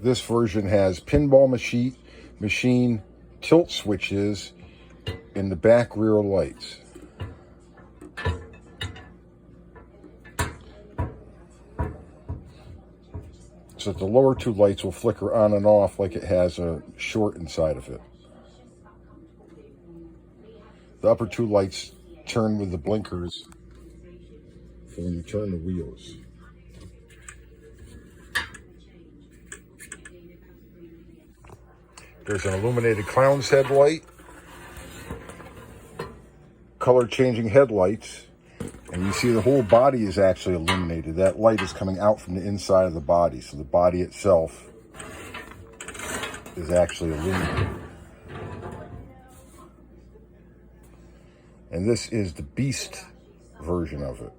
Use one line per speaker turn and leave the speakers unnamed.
This version has pinball machine tilt switches in the back rear lights. So that the lower two lights will flicker on and off like it has a short inside of it. The upper two lights turn with the blinkers for when you turn the wheels. There's an illuminated clown's headlight, color changing headlights, and you see the whole body is actually illuminated. That light is coming out from the inside of the body, so the body itself is actually illuminated. And this is the Beast version of it.